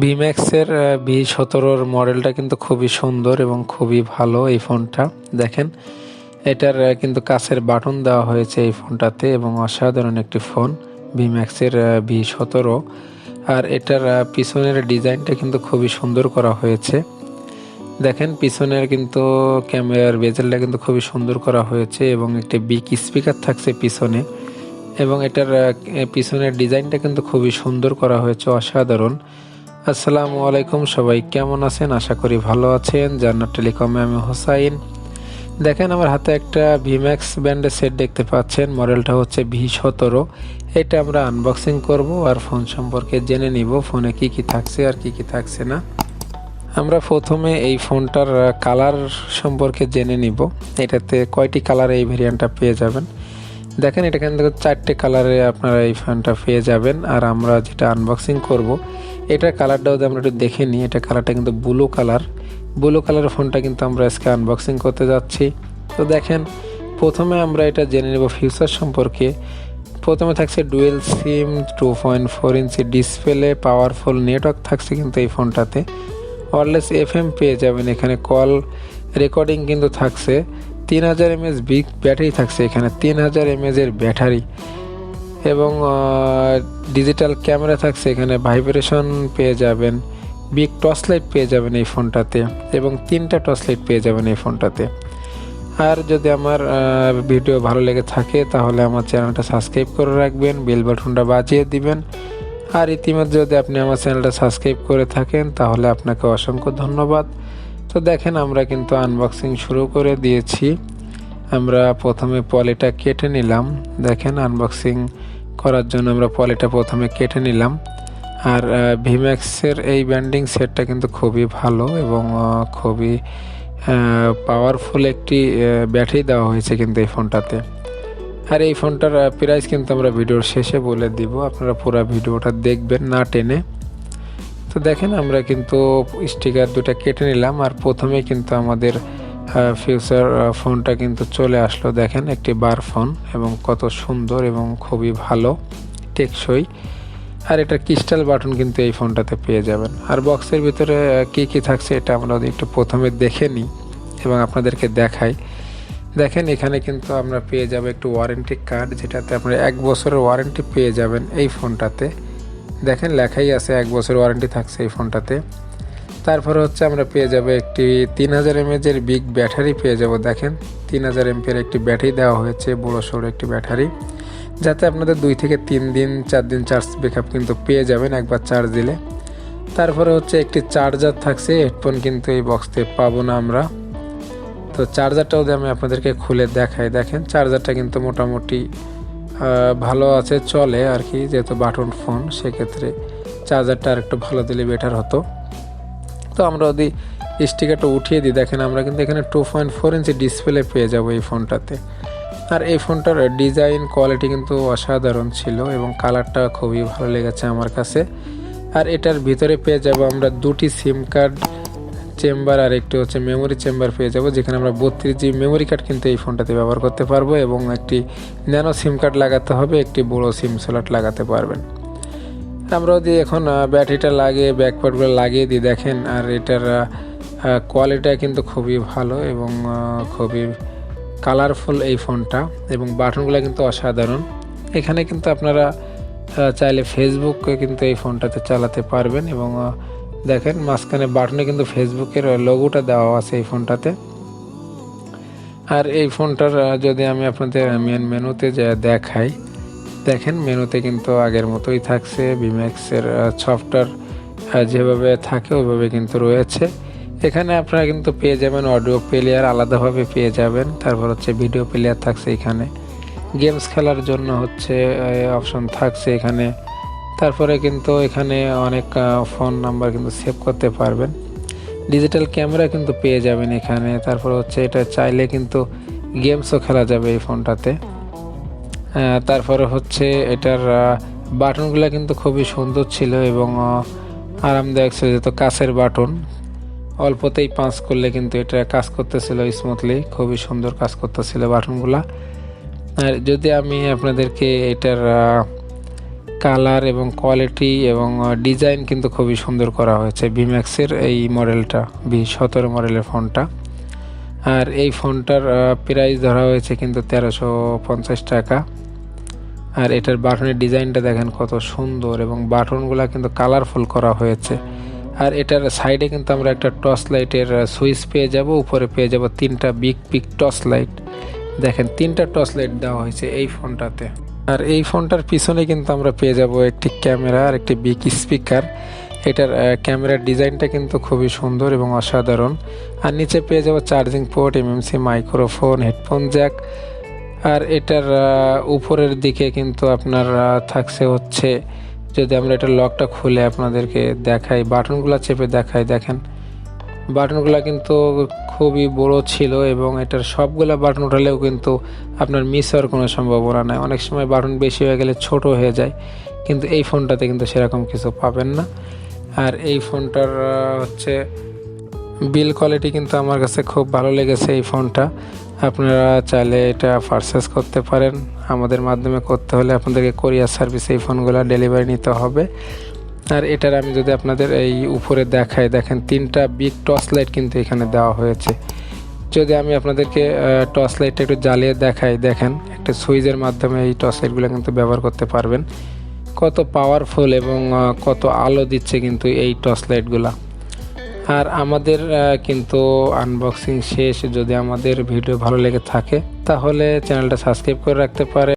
ভিম্যাক্সের V17 মডেলটা কিন্তু খুবই সুন্দর এবং খুবই ভালো এই ফোনটা। দেখেন এটার কিন্তু কাছের বাটন দেওয়া হয়েছে এই ফোনটাতে এবং অসাধারণ একটি ফোন ভিম্যাক্সের V17। আর এটার পিছনের ডিজাইনটা কিন্তু খুবই সুন্দর করা হয়েছে। দেখেন পিছনের কিন্তু ক্যামেরার বেজেলটা কিন্তু খুবই সুন্দর করা হয়েছে এবং একটি বিগ স্পিকার থাকছে পিছনে এবং এটার পিছনের ডিজাইনটা কিন্তু খুবই সুন্দর করা হয়েছে, অসাধারণ। আসসালামু আলাইকুম, সবাই কেমন আছেন? আশা করি ভালো আছেন। জান্নাত টেলিকমে আমি হোসাইন। দেখেন আমার হাতে একটা ভিম্যাক্স ব্র্যান্ডের সেট দেখতে পাচ্ছেন, মডেলটা হচ্ছে V17। এটা আমরা আনবক্সিং করব আর ফোন সম্পর্কে জেনে নিব, ফোনে কি কি থাকছে আর কি কি থাকছে না। আমরা প্রথমে এই ফোনটার কালার সম্পর্কে জেনে নিব, এটাতে কয়টি কালারে এই ভেরিয়েন্টটা পেয়ে যাবেন। দেখেন এটা কিন্তু 4টে কালারে আপনারা এই ফোনটা পেয়ে যাবেন। আর আমরা যেটা আনবক্সিং করব এটার কালারটাও আমরা একটু দেখে নিই। এটা কালারটা কিন্তু ব্লু কালারের ফোনটা কিন্তু আমরা আজকে আনবক্সিং করতে যাচ্ছি। তো দেখেন প্রথমে আমরা এটা জেনে নেব ফিচার সম্পর্কে। প্রথমে থাকছে ডুয়েল সিম, 2.4 ইঞ্চি ডিসপ্লে, পাওয়ারফুল নেটওয়ার্ক থাকছে কিন্তু এই ফোনটাতে। ওয়্যারলেস FM পেয়ে যাবেন, এখানে কল রেকর্ডিং কিন্তু থাকছে। 3000 mAh বিগ ব্যাটারি থাকছে, এখানে 3000 mAh এর ব্যাটারি এবং ডিজিটাল ক্যামেরা থাকছে, এখানে ভাইব্রেশন পেয়ে যাবেন, বিগ টর্চ লাইট পেয়ে যাবেন এই ফোনটাতে এবং 3টা টর্চ লাইট পেয়ে যাবেন এই ফোনটাতে। আর যদি আমার ভিডিও ভালো লেগে থাকে তাহলে আমার চ্যানেলটা সাবস্ক্রাইব করে রাখবেন, বেল বাটনটা বাজিয়ে দিবেন। আর ইতিমধ্যে যদি আপনি আমার চ্যানেলটা সাবস্ক্রাইব করে থাকেন তাহলে আপনাকে অসংখ্য ধন্যবাদ। তো দেখেন আমরা কিন্তু আনবক্সিং শুরু করে দিয়েছি। আমরা প্রথমে পলিটা কেটে নিলাম। দেখেন আনবক্সিং করার জন্য আমরা পলিটা প্রথমে কেটে নিলাম। আর ভিম্যাক্সের এই ব্যান্ডিং সেটটা কিন্তু খুবই ভালো এবং খুবই পাওয়ারফুল একটি ব্যাটারি দেওয়া হয়েছে কিন্তু এই ফোনটাতে। আর এই ফোনটার প্রাইস কিন্তু আমরা ভিডিওর শেষে বলে দিব, আপনারা পুরো ভিডিওটা দেখবেন না টেনে। তো দেখেন আমরা কিন্তু স্টিকার দুটা কেটে নিলাম। আর প্রথমে কিন্তু আমাদের ফিউচার ফোনটা কিন্তু চলে আসলো। দেখেন একটি বার ফোন এবং কত সুন্দর এবং খুবই ভালো টেকসই। আর এটা ক্রিস্টাল বাটন কিন্তু এই ফোনটাতে পেয়ে যাবেন। আর বক্সের ভিতরে কি কি থাকছে এটা আমরা একটু প্রথমে দেখে নিই এবং আপনাদেরকে দেখাই। দেখেন এখানে কিন্তু আমরা পেয়ে যাব একটু ওয়ারেন্টি কার্ড, যেটাতে আপনারা 1 বছরের ওয়ারেন্টি পেয়ে যাবেন এই ফোনটাতে। দেখেন লেখাই আছে 1 বছর ওয়ারেন্টি থাকছে এই ফোনটাতে। তারপরে হচ্ছে আমরা পেয়ে যাব একটি 3000 mAh এর বিগ ব্যাটারি পেয়ে যাব। দেখেন 3000 mAh একটি ব্যাটারি দেওয়া হয়েছে, বড় সড়ো একটি ব্যাটারি, যাতে আপনাদের 2 থেকে 3 দিন 4 দিন চার্জ ব্যাকআপ কিন্তু পেয়ে যাবেন একবার চার্জ দিলে। তারপরে হচ্ছে একটি চার্জার থাকছে, হেডফোন কিন্তু এই বক্সতে পাবো না আমরা। তো চার্জারটাও আমি আপনাদেরকে খুলে দেখাই। দেখেন চার্জারটা কিন্তু মোটামুটি ভালো আছে, চলে আর কি, যেহেতু বাটন ফোন সেক্ষেত্রে চার্জারটা আর একটু ভালো দিলে বেটার হতো। তো আমরা যদি স্টিকারটা উঠিয়ে দিই, দেখেন আমরা কিন্তু এখানে 2.4 ইঞ্চি ডিসপ্লে পেয়ে যাব এই ফোনটাতে। আর এই ফোনটার ডিজাইন কোয়ালিটি কিন্তু অসাধারণ ছিল এবং কালারটা খুবই ভালো লেগেছে আমার কাছে। আর এটার ভিতরে পেয়ে যাব আমরা 2টি সিম কার্ড চেম্বার আর একটি হচ্ছে মেমোরি চেম্বার পেয়ে যাব, যেখানে আমরা 32 GB মেমোরি কার্ড কিন্তু এই ফোনটাতে ব্যবহার করতে পারবো এবং একটি ন্যানো সিম কার্ড লাগাতে হবে, একটি বড় সিম স্লট লাগাতে পারবেন। আমরা যদি এখন ব্যাটারিটা লাগিয়ে ব্যাকপার্টগুলো লাগিয়ে দিই, দেখেন আর এটার কোয়ালিটিটা কিন্তু খুবই ভালো এবং খুবই কালারফুল এই ফোনটা এবং বাটনগুলো কিন্তু অসাধারণ। এখানে কিন্তু আপনারা চাইলে ফেসবুকে কিন্তু এই ফোনটাতে চালাতে পারবেন এবং দেখেন মাঝখানে বাটনে কিন্তু ফেসবুকের লোগোটা দেওয়া আছে এই ফোনটাতে। আর এই ফোনটার যদি আমি আপনাদের মেন মেনুতে যা দেখাই, দেখেন মেনুতে কিন্তু আগের মতোই থাকছে। ভিম্যাক্সের সফটওয়্যার যেভাবে থাকে ওইভাবে কিন্তু রয়েছে। এখানে আপনারা কিন্তু পেয়ে যাবেন অডিও প্লেয়ার, আলাদাভাবে পেয়ে যাবেন। তারপর হচ্ছে ভিডিও প্লেয়ার থাকছে এখানে, গেমস খেলার জন্য হচ্ছে অপশন থাকছে এখানে। তারপরে কিন্তু এখানে অনেক ফোন নাম্বার কিন্তু সেভ করতে পারবেন। ডিজিটাল ক্যামেরা কিন্তু পেয়ে যাবেন এখানে। তারপর হচ্ছে এটা চাইলে কিন্তু গেমসও খেলা যাবে এই ফোনটাতে। তারপরে হচ্ছে এটার বাটনগুলো কিন্তু খুবই সুন্দর ছিল এবং আরামদায়ক ছিল, যেহেতু কাছের বাটন, অল্পতেই পাঁচ করলে কিন্তু এটা কাজ করতেছিল স্মুথলি, খুবই সুন্দর কাজ করতেছিল বাটনগুলা। আর যদি আমি আপনাদেরকে এটার কালার এবং কোয়ালিটি এবং ডিজাইন কিন্তু খুবই সুন্দর করা হয়েছে ভিম্যাক্সের এই মডেলটা, V17 মডেলের ফোনটা। আর এই ফোনটার প্রাইস ধরা হয়েছে কিন্তু 1350 টাকা। আর এটার বাটনের ডিজাইনটা দেখেন কত সুন্দর এবং বাটনগুলো কিন্তু কালারফুল করা হয়েছে। আর এটার সাইডে কিন্তু আমরা একটা টর্চ লাইটের সুইচ পেয়ে যাব, উপরে পেয়ে যাব 3টা বিগ টর্চ লাইট। দেখেন 3টা টর্চ লাইট দেওয়া হয়েছে এই ফোনটাতে। আর এই ফোনটার পিছনে কিন্তু আমরা পেয়ে যাব একটি ক্যামেরা আর একটি বিগ স্পিকার। এটার ক্যামেরার ডিজাইনটা কিন্তু খুবই সুন্দর এবং অসাধারণ। আর নিচে পেয়ে যাব charging port, MMC microphone, headphone jack. আর এটার উপরের দিকে কিন্তু আপনার থাকছে হচ্ছে, যদি আমরা এটার লকটা খুলে আপনাদেরকে দেখাই, বাটনগুলো চেপে দেখাই, দেখেন বাটনগুলো কিন্তু খুবই বড় ছিল এবং এটার সবগুলা বাটন উঠালেও কিন্তু আপনার মিস হওয়ার কোনো সম্ভাবনা নাই। অনেক সময় বাটন বেশি হয়ে গেলে ছোট হয়ে যায়, কিন্তু এই ফোনটাতে কিন্তু সেরকম কিছু পাবেন না। আর এই ফোনটার হচ্ছে বিল কোয়ালিটি কিন্তু আমার কাছে খুব ভালো লেগেছে এই ফোনটা। আপনারা চাইলে এটা পারচেস করতে পারেন। আমাদের মাধ্যমে করতে হলে আপনাদেরকে কোরিয়ার সার্ভিসে এই ফোনগুলো ডেলিভারি নিতে হবে। আর এটার আমি যদি আপনাদের এই উপরে দেখাই, দেখেন 3টা বিগ টর্চ লাইট কিন্তু এখানে দেওয়া হয়েছে। যদি আমি আপনাদেরকে টর্চ লাইটটা একটু জ্বালিয়ে দেখাই, দেখেন একটা সুইচের মাধ্যমে এই টর্চ লাইটগুলো কিন্তু ব্যবহার করতে পারবেন। কত পাওয়ারফুল এবং কত আলো দিচ্ছে কিন্তু এই টর্চ লাইটগুলা। আর আমাদের কিন্তু আনবক্সিং শেষ। যদি আমাদের ভিডিও ভালো লেগে থাকে তাহলে চ্যানেলটা সাবস্ক্রাইব করে রাখতে পারে।